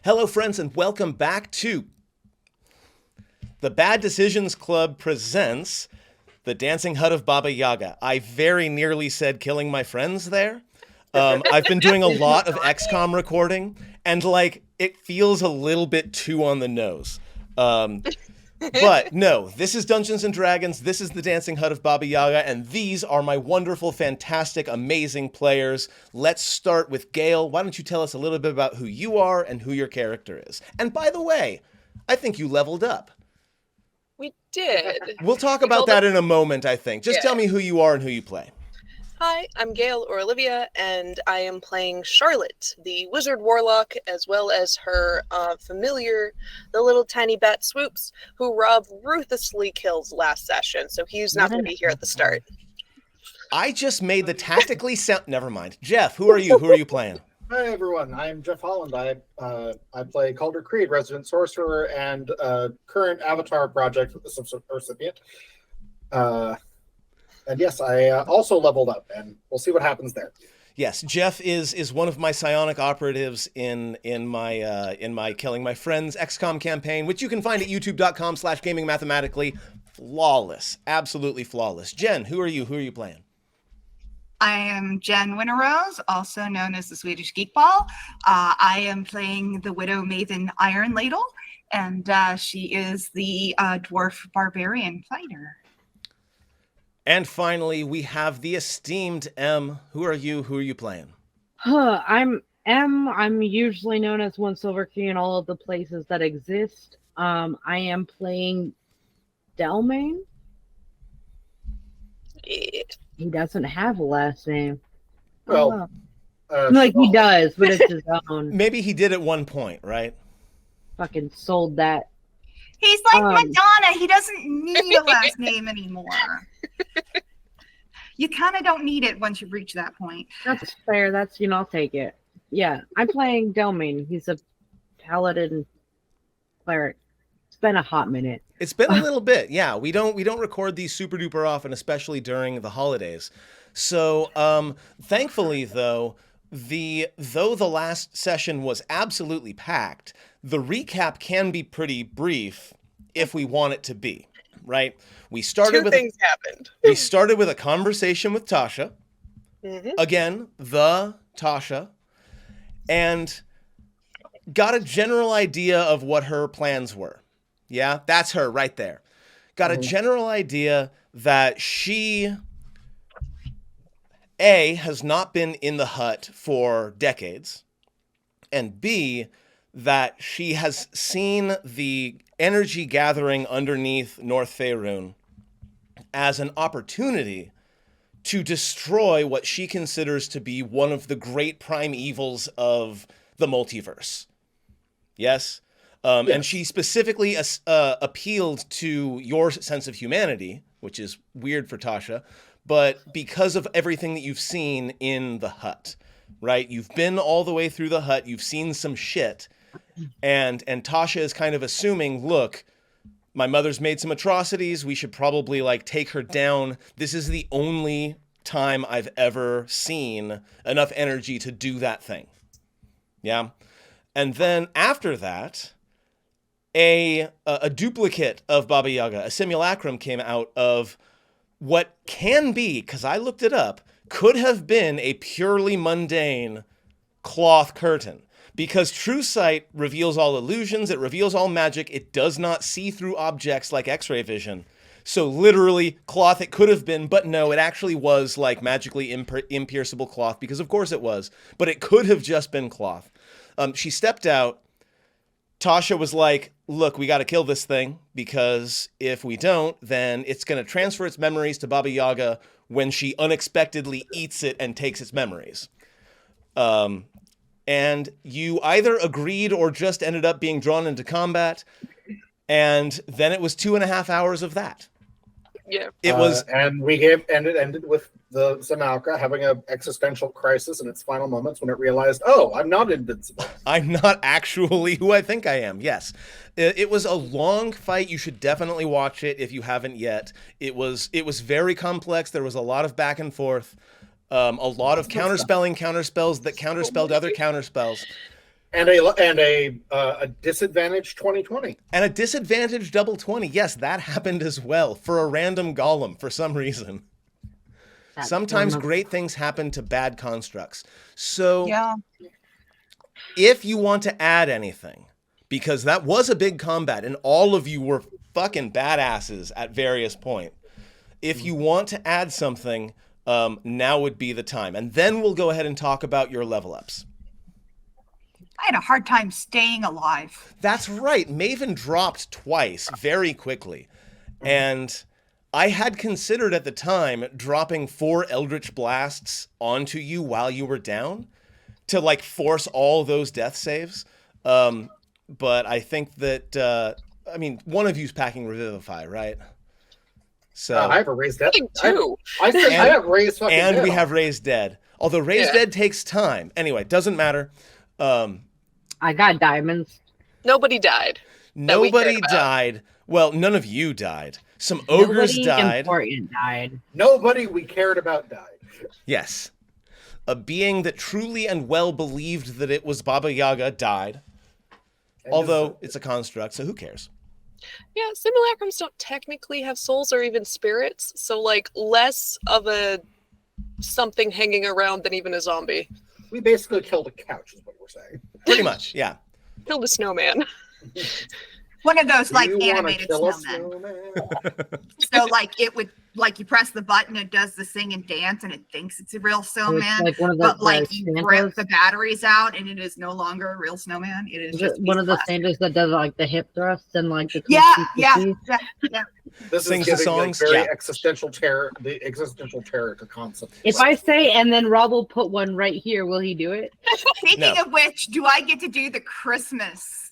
Hello, friends, and welcome back to the Bad Decisions Club presents The Dancing Hut of Baba Yaga. I very nearly said killing my friends there. I've been doing a lot of XCOM recording, and, it feels a little bit too on the nose. But no, this is Dungeons & Dragons, this is the Dancing Hut of Baba Yaga, and these are my wonderful, fantastic, amazing players. Let's start with Gail. Why don't you tell us a little bit about who you are and who your character is? And by the way, I think you leveled up. We did. We'll talk about that in a moment, I think. Just tell me who you are and who you play. Hi, I'm Gail, or Olivia, and I am playing Charlotte, the wizard warlock, as well as her familiar, the little tiny bat Swoops, who Rob ruthlessly kills last session, so he's not going to be here at the start. I just made the tactically sound... Never mind. Jeff, who are you? Who are you playing? Hi, everyone. I'm Jeff Holland. I play Calder Creed, resident sorcerer, and current avatar project recipient. And yes, I also leveled up, and we'll see what happens there. Yes, Jeff is one of my psionic operatives in my Killing My Friends XCOM campaign, which you can find at youtube.com/gamingmathematically. Flawless, absolutely flawless. Jen, who are you? Who are you playing? I am Jen Winterrose, also known as the Swedish Geekball. I am playing the Widow Maven Iron Ladle, and she is the dwarf barbarian fighter. And finally, we have the esteemed M. Who are you? Who are you playing? I'm M. I'm usually known as One Silver Key in all of the places that exist. I am playing Delmain. Yeah. He doesn't have a last name. Well, he does, but it's his own. Maybe he did at one point, right? Fucking sold that. He's like Madonna. He doesn't need a last name anymore. You kind of don't need it once you reach that point. That's fair. That's, I'll take it. Yeah, I'm playing Delmain. He's a paladin cleric. It's been a hot minute. It's been a little bit. Yeah, we don't record these super duper often, especially during the holidays. So, thankfully though the last session was absolutely packed, the recap can be pretty brief if we want it to be, right? We started Two things happened. We started with a conversation with Tasha. Mm-hmm. Again, the Tasha, and got a general idea of what her plans were. Yeah, that's her right there. Got a general idea that she, A, has not been in the hut for decades, and B, that she has seen the energy gathering underneath North Faerun as an opportunity to destroy what she considers to be one of the great prime evils of the multiverse. Yes? Yes. And she specifically appealed to your sense of humanity, which is weird for Tasha, but because of everything that you've seen in the hut, right? You've been all the way through the hut, you've seen some shit, and Tasha is kind of assuming, look, my mother's made some atrocities, we should probably take her down. This is the only time I've ever seen enough energy to do that thing. Yeah? And then after that, a duplicate of Baba Yaga, a simulacrum, came out of what can be, because I looked it up, could have been a purely mundane cloth curtain. Because True Sight reveals all illusions, it reveals all magic, it does not see through objects like X-ray vision. So literally, cloth it could have been, but no, it actually was magically impierceable cloth, because of course it was. But it could have just been cloth. She stepped out. Tasha was like, look, we got to kill this thing, because if we don't, then it's going to transfer its memories to Baba Yaga when she unexpectedly eats it and takes its memories. And you either agreed or just ended up being drawn into combat, and then it was 2.5 hours of that. Yeah. It was, and ended with the Zamalka having an existential crisis in its final moments when it realized, oh, I'm not invincible. I'm not actually who I think I am. Yes. It was a long fight. You should definitely watch it if you haven't yet. It was very complex. There was a lot of back and forth. A lot of counterspelling counterspells that counterspelled other counterspells. And a disadvantaged 2020. And a disadvantaged double 20. Yes, that happened as well for a random golem for some reason. That's Sometimes one of- great things happen to bad constructs. So Yeah. if you want to add anything, because that was a big combat and all of you were fucking badasses at various points. If you want to add something, now would be the time. And then we'll go ahead and talk about your level ups. I had a hard time staying alive. That's right. Maven dropped twice very quickly. And I had considered at the time dropping 4 Eldritch Blasts onto you while you were down to like force all those death saves. But I think that, one of you's packing Revivify, right? So I have a raised dead. I think two. I have raised fucking and dead. we have Raised Dead. Although Raised Dead takes time. Anyway, doesn't matter. I got diamonds. Nobody died. that we cared Nobody about. died. Well, none of you died. Some ogres Nobody died. important died. Nobody we cared about died. Yes. A being that truly and well believed that it was Baba Yaga died. And Although it's a construct, so who cares? Yeah, simulacrums don't technically have souls or even spirits, so like less of a something hanging around than even a zombie. we basically killed a couch, is what we're saying. Pretty much, yeah. Killed a snowman. One of those like Do you wanna animated kill a snowmen. snowman? So like it would like you press the button, it does the sing and dance, and it thinks it's a real snowman. Like one of But the like you Santas. rip the batteries out, and it is no longer a real snowman. It is Is it just one of the plastic. Santas that does like the hip thrusts and like the Yeah, yeah, twisty- yeah. This Sings is the giving songs? like very Yeah. existential terror, the existential terror to concept. If I say, and then Rob will put one right here, will he do it? Speaking No. of which, do I get to do the Christmas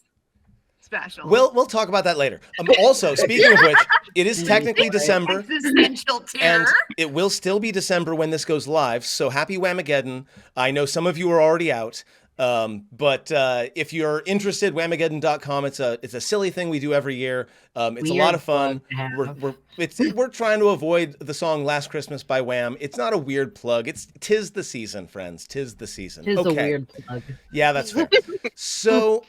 special? We'll talk about that later. Also, speaking of which, it is technically December, Existential and terror. it will still be December when this goes live. So happy Whamageddon! I know some of you are already out, but if you're interested, Whamageddon.com. It's a silly thing we do every year. It's a lot of fun. We're trying to avoid the song "Last Christmas" by Wham. It's not a weird plug. Tis the season, friends. Tis the season. Tis Okay. a weird plug. Yeah, that's fair. So,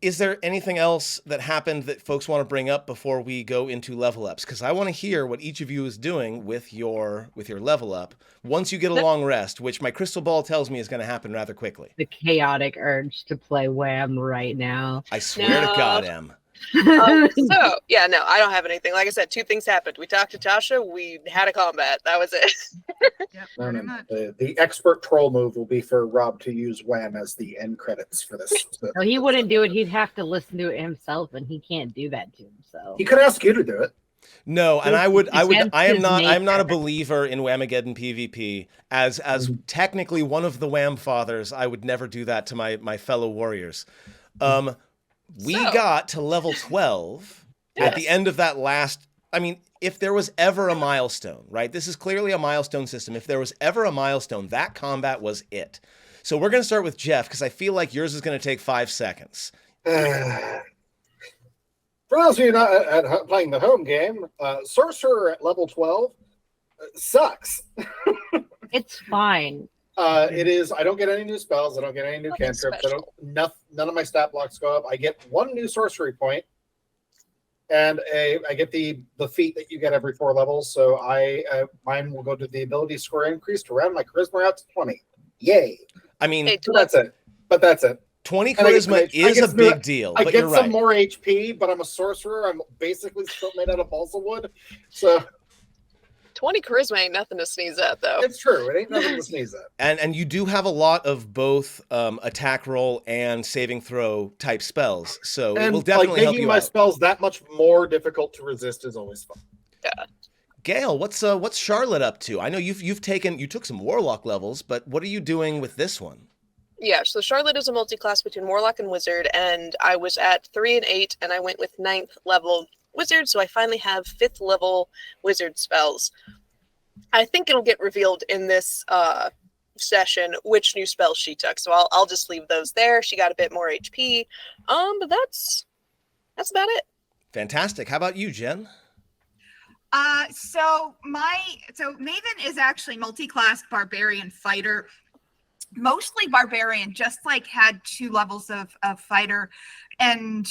is there anything else that happened that folks want to bring up before we go into level ups? Because I want to hear what each of you is doing with your level up once you get a long rest, which my crystal ball tells me is going to happen rather quickly. The chaotic urge to play Wham right now. I swear to No. God, Em. So, yeah, no, I don't have anything. Like I said, 2 things happened. We talked to Tasha, we had a combat. That was it. Yep, No, pretty no, much. the expert troll move will be for Rob to use Wham as the end credits for this. No, he wouldn't do it. He'd have to listen to it himself, and he can't do that to himself. He could ask you to do it. No, and I am his not a nature. believer in Whamageddon PvP. As technically one of the Wham fathers, I would never do that to my fellow warriors. We So- got to level 12 at the end of that last. I mean, if there was ever a milestone, right? This is clearly a milestone system. If there was ever a milestone, that combat was it. So we're going to start with Jeff because I feel like yours is going to take 5 seconds. For those of you not playing the home game, Sorcerer at level 12 sucks. It's fine. It is. I don't get any new spells. I don't get any new Nothing cantrips. special. None of my stat blocks go up. I get 1 new sorcery point, and I get the feat that you get every 4 levels. So mine will go to the ability score increase to round my charisma out to 20. Yay! I mean, Hey, So that's it. But that's it. 20 and I charisma get is a some- big deal, I but get you're some right. more HP, but I'm a sorcerer. I'm basically still made out of balsa wood. So 20 charisma ain't nothing to sneeze at, though. it's true. It ain't nothing to sneeze at. And you do have a lot of both attack roll and saving throw type spells, so it And will definitely help making you my out. spells that much more difficult to resist is always fun. Gail, what's Charlotte up to? I know you took some warlock levels, but what are you doing with this one? Yeah, so Charlotte is a multi-class between Warlock and Wizard, and I was at 3 and 8, and I went with 9th level Wizard, so I finally have 5th level Wizard spells. I think it'll get revealed in this session which new spells she took, so I'll just leave those there. She got a bit more HP, but that's about it. Fantastic. How about you, Jen? So Maven is actually multi-class barbarian fighter. mostly barbarian, just like had 2 levels of fighter, and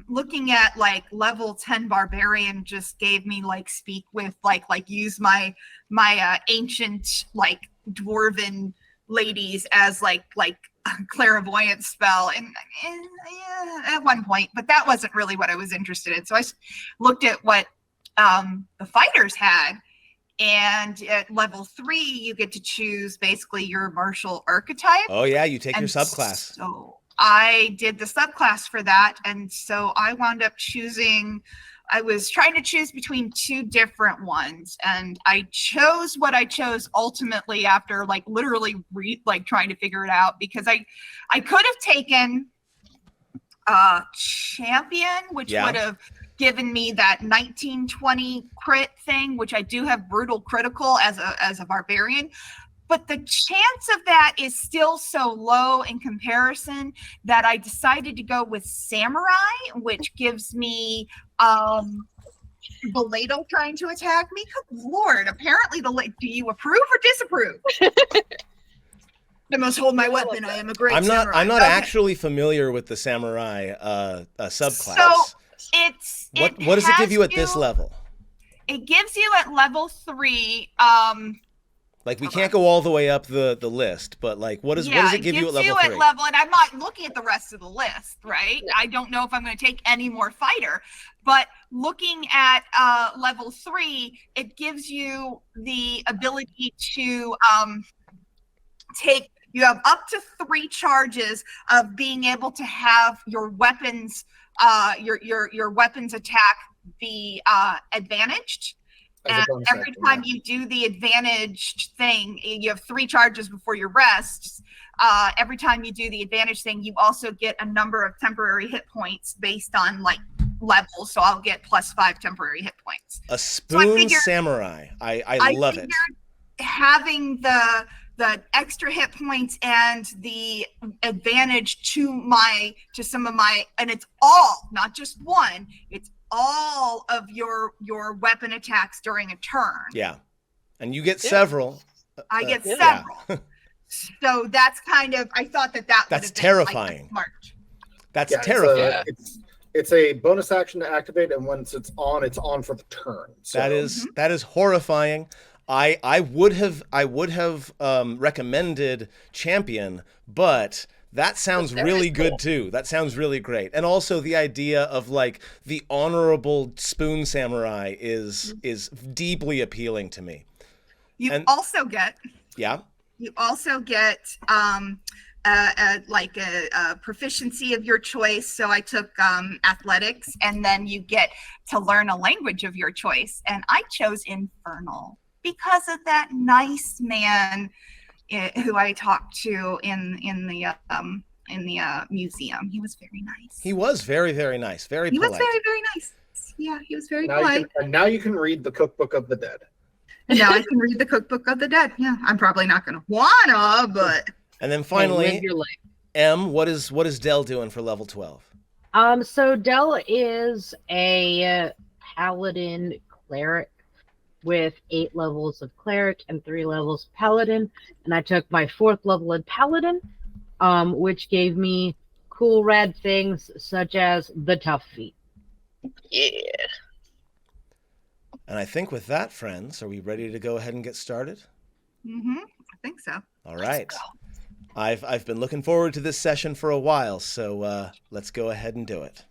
looking at like level 10 barbarian just gave me like speak with like use my ancient like dwarven ladies as like clairvoyant spell and yeah, at one point, but that wasn't really what I was interested in. So I looked at what the fighters had, and at level 3 you get to choose basically your martial archetype. Oh yeah, you take and your subclass. So I did the subclass for that, and so I wound up choosing, I was trying to choose between 2 different ones, and I chose what I chose ultimately after like literally trying to figure it out, because I could have taken champion, which would have given me that 1920 crit thing, which I do have brutal critical as a barbarian. But the chance of that is still so low in comparison that I decided to go with samurai, which gives me the ladle trying to attack me. Good Lord, apparently do you approve or disapprove? I must hold my weapon. I am a great samurai. I'm not actually familiar with the samurai subclass. So what does it give you at this level? It gives you at level 3. Like we can't go all the way up the list, but like what does it give you at level 3? And I'm not looking at the rest of the list, right? Yeah. I don't know if I'm going to take any more fighter, but looking at level 3, it gives you the ability to you have up to 3 charges of being able to have your weapons, your weapons attack be advantaged. And every time you do the advantaged thing, you have 3 charges before your rest. Every time you do the advantage thing, you also get a number of temporary hit points based on like levels. So I'll get +5 temporary hit points. A spoon samurai. I love it. Having the extra hit points and the advantage to some of my, and it's all, not just one, it's all of your weapon attacks during a turn. Yeah. And you get several. I get several. Yeah. So that's kind of, I thought that's terrifying. Like smart. That's terrifying. It's a bonus action to activate, and once it's on for the turn. So. That is horrifying. I would have recommended champion, but that sounds really good too. That sounds really great. And also the idea of like the honorable spoon samurai is deeply appealing to me. You also get a proficiency of your choice. So I took athletics, and then you get to learn a language of your choice. And I chose Infernal because of that nice man who I talked to in the museum. He was very nice. He was very, very nice. Very polite. He was very, very nice. Yeah, he was very polite. Now you can read the Cookbook of the Dead. And now I can read the Cookbook of the Dead. Yeah, I'm probably not going to wanna, but. And then finally, M, what is Dell doing for level 12? So Dell is a paladin cleric with 8 levels of cleric and 3 levels of paladin, and I took my 4th level in paladin, which gave me cool rad things such as the tough feat. Yeah. And I think with that, friends, are we ready to go ahead and get started? Mm-hmm. I think so. All right. I've been looking forward to this session for a while, so let's go ahead and do it.